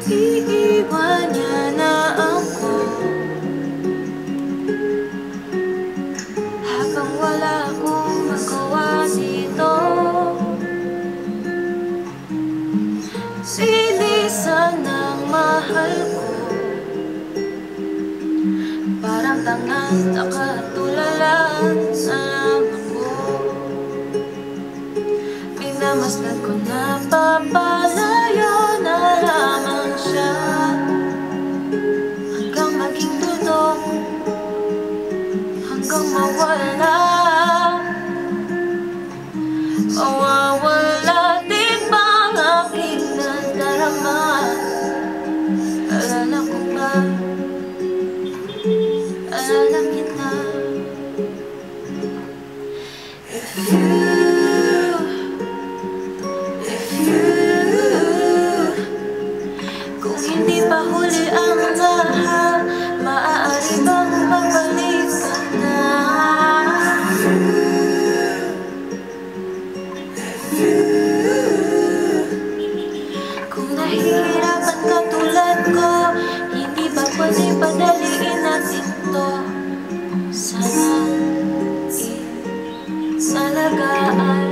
Iiwan niya na ako habang wala akong magawa dito. Bilisan ng mahal ko, parang tangang nakatulala sa laman ko. Pinamasdan ko na papalayo na lamang siya, hanggang maging tutok, hanggang mawala. Mawawala din bang aking nadarama? Alala ko ba? Alala kita. Kung hindi pa huli ang lahat, maaari bang magbalik ka na? Kung nahihirapan ka tulad ko, hindi ba pwede padaliin natin to? Sana inalagaan